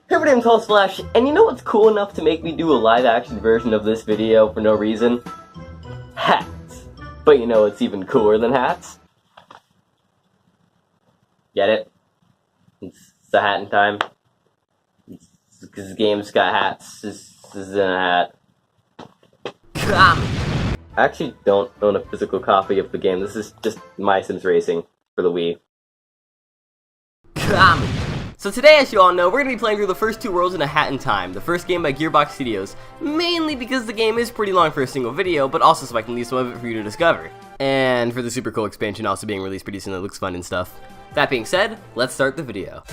Hey, my name's Splash, and you know what's cool enough to make me do a live-action version of this video for no reason? Hats. But you know what's even cooler than hats? Get it? It's a hat in time. Because the game's got hats. This is in a hat. I actually don't own a physical copy of the game. This is just My Sims Racing for the Wii. So today, as you all know, we're going to be playing through the first two worlds in a hat in time, the first game by Gearbox Studios, mainly because the game is pretty long for a single video, but also so I can leave some of it for you to discover. And for the super cool expansion also being released pretty soon that looks fun and stuff. That being said, let's start the video.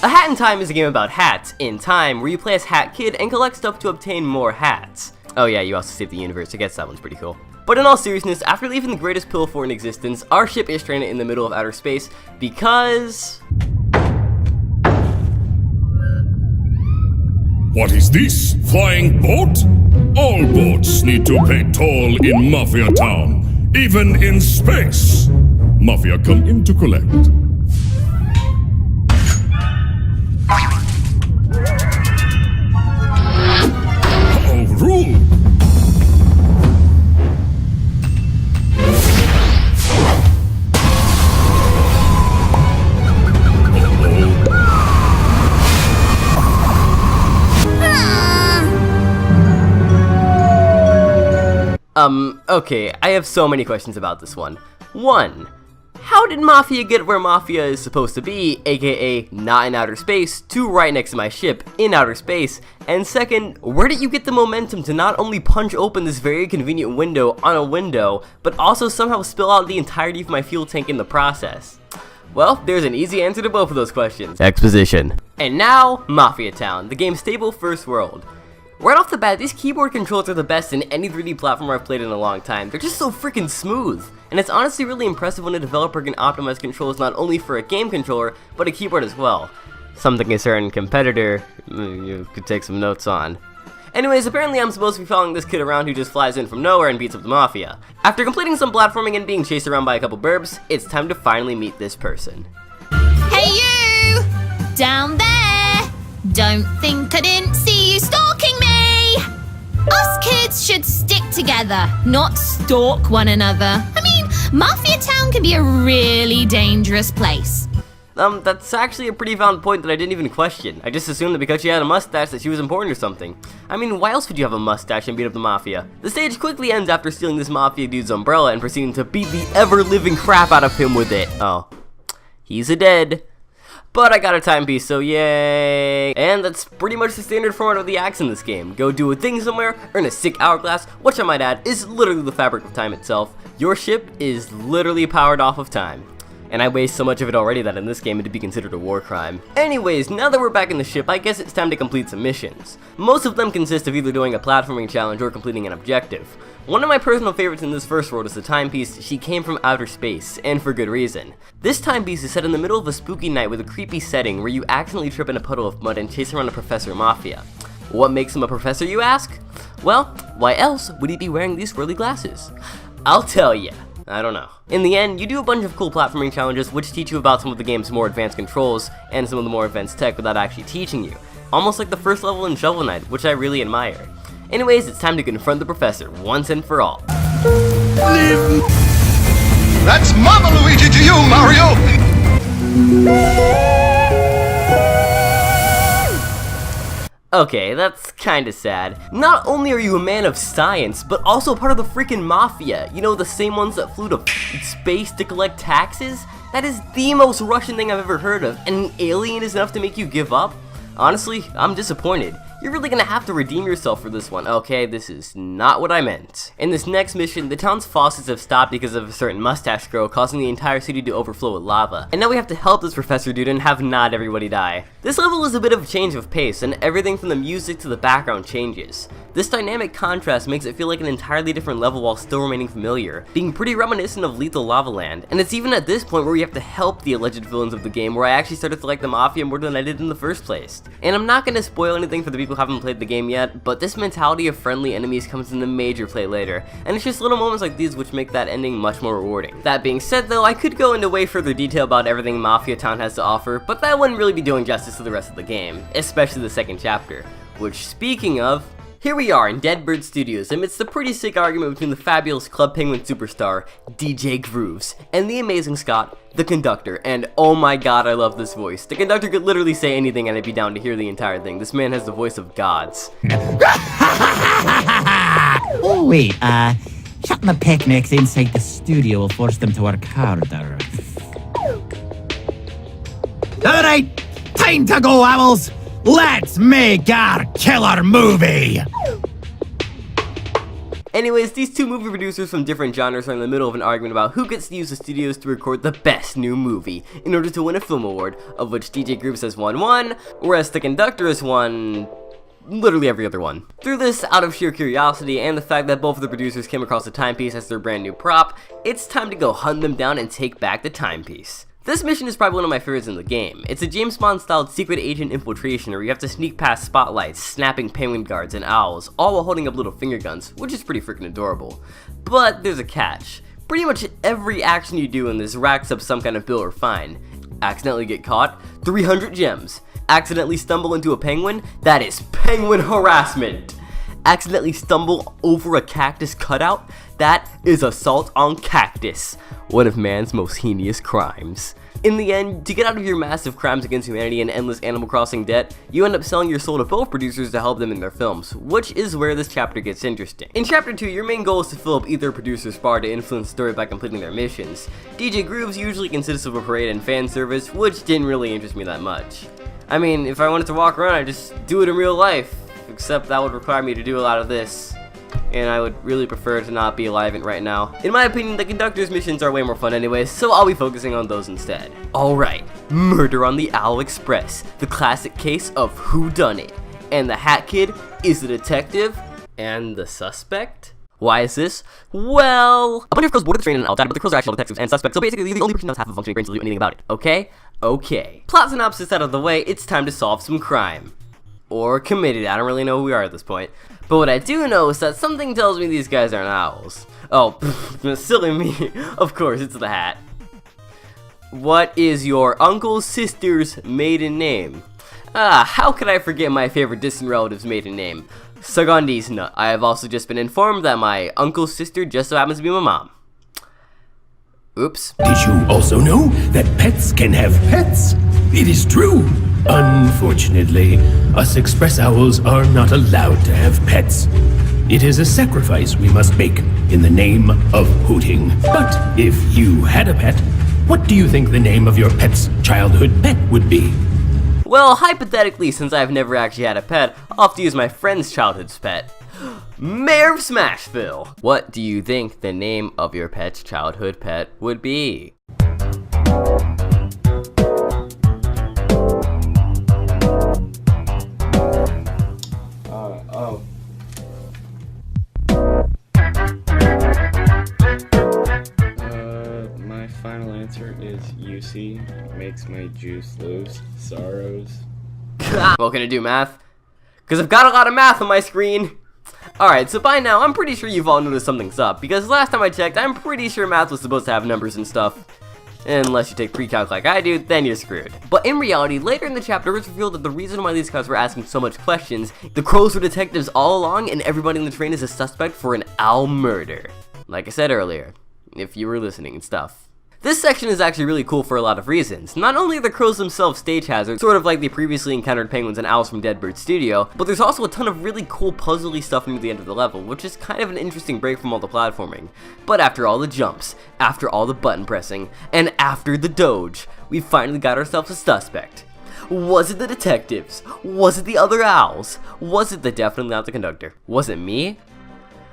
A Hat in Time is a game about hats in time, where you play as Hat Kid and collect stuff to obtain more hats. Oh yeah, you also save the universe. I guess that one's pretty cool. But in all seriousness, after leaving the greatest pill fort in existence, our ship is stranded in the middle of outer space because... What is this? Flying boat? All boats need to pay toll in Mafia Town, even in space. Mafia come in to collect. Rude! Okay, I have so many questions about this one. 1. How did Mafia get where Mafia is supposed to be, aka not in outer space, to right next to my ship, in outer space? And second, where did you get the momentum to not only punch open this very convenient window on a window, but also somehow spill out the entirety of my fuel tank in the process? Well, there's an easy answer to both of those questions. Exposition. And now, Mafia Town, the game's stable first world. Right off the bat, these keyboard controls are the best in any 3D platformer I've played in a long time. They're just so freaking smooth. And it's honestly really impressive when a developer can optimize controls not only for a game controller, but a keyboard as well. Something a certain competitor you could take some notes on. Anyways, apparently I'm supposed to be following this kid around who just flies in from nowhere and beats up the Mafia. After completing some platforming and being chased around by a couple burbs, it's time to finally meet this person. Hey you! Down there! Don't think I didn't see you stalking me! Us kids should stick together, not stalk one another. I mean, Mafia Town can be a really dangerous place. That's actually a pretty valid point that I didn't even question. I just assumed that because she had a mustache that she was important or something. I mean, why else would you have a mustache and beat up the Mafia? The stage quickly ends after stealing this Mafia dude's umbrella and proceeding to beat the ever-living crap out of him with it. Oh. He's a dead. But I got a timepiece, so yay! And that's pretty much the standard format of the acts in this game. Go do a thing somewhere, earn a sick hourglass, which I might add is literally the fabric of time itself. Your ship is literally powered off of time. And I waste so much of it already that in this game it'd be considered a war crime. Anyways, now that we're back in the ship, I guess it's time to complete some missions. Most of them consist of either doing a platforming challenge or completing an objective. One of my personal favorites in this first world is the timepiece She Came From Outer Space, and for good reason. This timepiece is set in the middle of a spooky night with a creepy setting where you accidentally trip in a puddle of mud and chase around a Professor Mafia. What makes him a professor, you ask? Well, why else would he be wearing these swirly glasses? I'll tell ya. I don't know. In the end, you do a bunch of cool platforming challenges which teach you about some of the game's more advanced controls and some of the more advanced tech without actually teaching you. Almost like the first level in Shovel Knight, which I really admire. Anyways, it's time to confront the professor once and for all. That's Mama Luigi to you, Mario! Okay, that's kinda sad. Not only are you a man of science, but also part of the freaking Mafia. You know, the same ones that flew to space to collect taxes? That is the most Russian thing I've ever heard of, and an alien is enough to make you give up? Honestly, I'm disappointed. You're really gonna have to redeem yourself for this one. Okay, this is not what I meant. In this next mission, the town's faucets have stopped because of a certain mustache girl causing the entire city to overflow with lava. And now we have to help this professor dude and have not everybody die. This level is a bit of a change of pace, and everything from the music to the background changes. This dynamic contrast makes it feel like an entirely different level while still remaining familiar, being pretty reminiscent of Lethal Lava Land. And it's even at this point where we have to help the alleged villains of the game where I actually started to like the Mafia more than I did in the first place. And I'm not going to spoil anything for the people who haven't played the game yet, but this mentality of friendly enemies comes into major play later, and it's just little moments like these which make that ending much more rewarding. That being said though, I could go into way further detail about everything Mafia Town has to offer, but that wouldn't really be doing justice to the rest of the game, especially the second chapter, which, speaking of, here we are in Deadbird Studios amidst the pretty sick argument between the fabulous Club Penguin superstar, DJ Grooves, and the amazing Scott, the Conductor, and oh my god, I love this voice. The Conductor could literally say anything and I'd be down to hear the entire thing. This man has the voice of gods. Oh wait, shutting the picnics inside the studio will force them to work harder. Alright, time to go, owls! Let's make our killer movie! Anyways, these two movie producers from different genres are in the middle of an argument about who gets to use the studios to record the best new movie in order to win a film award, of which DJ Grooves has won one, whereas the Conductor has won literally every other one. Through this, out of sheer curiosity and the fact that both of the producers came across the timepiece as their brand new prop, it's time to go hunt them down and take back the timepiece. This mission is probably one of my favorites in the game. It's a James Bond styled secret agent infiltration where you have to sneak past spotlights, snapping penguin guards and owls, all while holding up little finger guns, which is pretty freaking adorable. But there's a catch. Pretty much every action you do in this racks up some kind of bill or fine. Accidentally get caught, 300 gems. Accidentally stumble into a penguin, that is penguin harassment. Accidentally stumble over a cactus cutout, that is assault on cactus, one of man's most heinous crimes. In the end, to get out of your massive crimes against humanity and endless Animal Crossing debt, you end up selling your soul to both producers to help them in their films, which is where this chapter gets interesting. In chapter 2, your main goal is to fill up either producer's bar to influence the story by completing their missions. DJ Grooves usually consists of a parade and fan service, which didn't really interest me that much. I mean, if I wanted to walk around, I'd just do it in real life, except that would require me to do a lot of this. And I would really prefer to not be alive right now. In my opinion, the Conductor's missions are way more fun anyways, so I'll be focusing on those instead. Alright, Murder on the Owl Express, the classic case of whodunit. And the Hat Kid is the detective, and the suspect? Why is this? Well, a bunch of crows boarded the train and owl died, but the crows are actual detectives and suspects, so basically you're the only person who has half a functioning brain to do anything about it, okay? Okay. Plot synopsis out of the way, it's time to solve some crime. Or committed, I don't really know who we are at this point. But what I do know is that something tells me these guys aren't owls. Oh, silly me. Of course, it's the Hat. What is your uncle's sister's maiden name? How could I forget my favorite distant relative's maiden name? Sagondisna. I have also just been informed that my uncle's sister just so happens to be my mom. Oops. Did you also know that pets can have pets? It is true. Unfortunately, us express owls are not allowed to have pets. It is a sacrifice we must make in the name of hooting. But if you had a pet, what do you think the name of your pet's childhood pet would be? Well, hypothetically, since I've never actually had a pet, I'll have to use my friend's childhood's pet. Mayor of Smashville! What do you think the name of your pet's childhood pet would be? My final answer is UC makes my juice lose sorrows. What can I do, math? Because I've got a lot of math on my screen! Alright, so by now, I'm pretty sure you've all noticed something's up, because last time I checked, I'm pretty sure math was supposed to have numbers and stuff. Unless you take pre-calc like I do, then you're screwed. But in reality, later in the chapter, it's revealed that the reason why these guys were asking so much questions, the crows were detectives all along, and everybody in the train is a suspect for an owl murder. Like I said earlier, if you were listening and stuff. This section is actually really cool for a lot of reasons. Not only are the crows themselves stage hazards, sort of like the previously encountered penguins and owls from Deadbird Studio, but there's also a ton of really cool puzzly stuff near the end of the level, which is kind of an interesting break from all the platforming. But after all the jumps, after all the button pressing, and after the doge, we finally got ourselves a suspect. Was it the detectives? Was it the other owls? Was it definitely not the conductor? Was it me?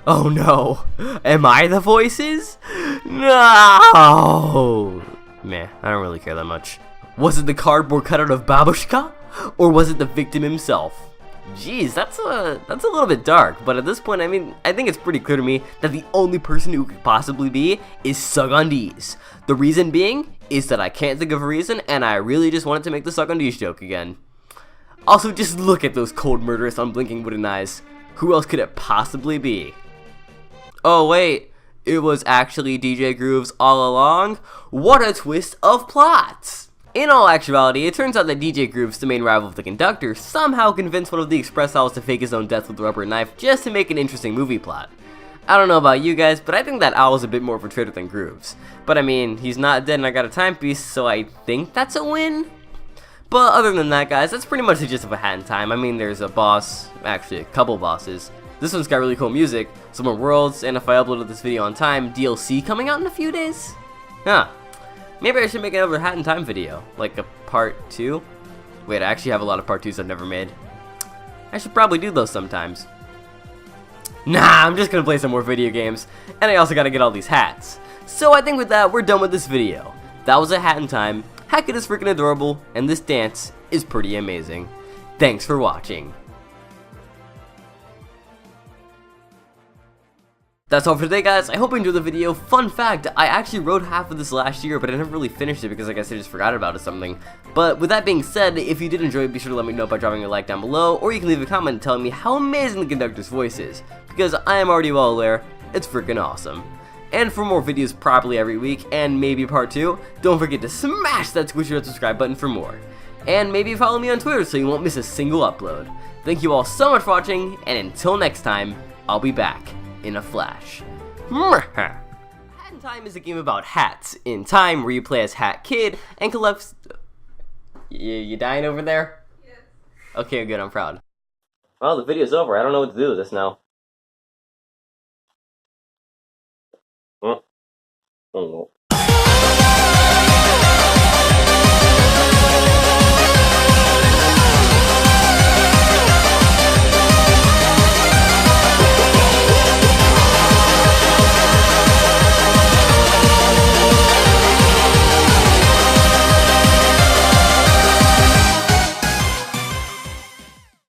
Oh no. Am I the voices? No! Meh, I don't really care that much. Was it the cardboard cutout of Babushka? Or was it the victim himself? Jeez, that's a little bit dark, but at this point, I mean, I think it's pretty clear to me that the only person who could possibly be is Sugandis. The reason being is that I can't think of a reason, and I really just wanted to make the Sugandis joke again. Also, just look at those cold, murderous, unblinking wooden eyes. Who else could it possibly be? Oh wait, it was actually DJ Grooves all along? What a twist of plots! In all actuality, it turns out that DJ Grooves, the main rival of the Conductor, somehow convinced one of the Express Owls to fake his own death with a rubber knife just to make an interesting movie plot. I don't know about you guys, but I think that Owl is a bit more of a traitor than Grooves. But I mean, he's not dead and I got a timepiece, so I think that's a win? But other than that, guys, that's pretty much the gist of A Hat in Time. I mean, there's a boss, actually a couple bosses. This one's got really cool music, some more worlds, and if I uploaded this video on time, DLC coming out in a few days? Huh. Maybe I should make another Hat in Time video, like a part 2? Wait, I actually have a lot of part 2s I've never made. I should probably do those sometimes. Nah, I'm just gonna play some more video games, and I also gotta get all these hats. So I think with that, we're done with this video. That was A Hat in Time. Heckin is freaking adorable, and this dance is pretty amazing. Thanks for watching. That's all for today, guys. I hope you enjoyed the video. Fun fact, I actually wrote half of this last year, but I never really finished it because I guess I just forgot about it or something. But with that being said, if you did enjoy it, be sure to let me know by dropping a like down below, or you can leave a comment telling me how amazing the Conductor's voice is, because I am already well aware, it's freaking awesome. And for more videos probably every week, and maybe part 2, don't forget to smash that squishy red subscribe button for more. And maybe follow me on Twitter so you won't miss a single upload. Thank you all so much for watching, and until next time, I'll be back in a flash. Hat in Time is a game about hats in time where you play as Hat Kid and collect. You dying over there? Yes. Okay, good. I'm proud. Well, the video's over. I don't know what to do with this now. Oh.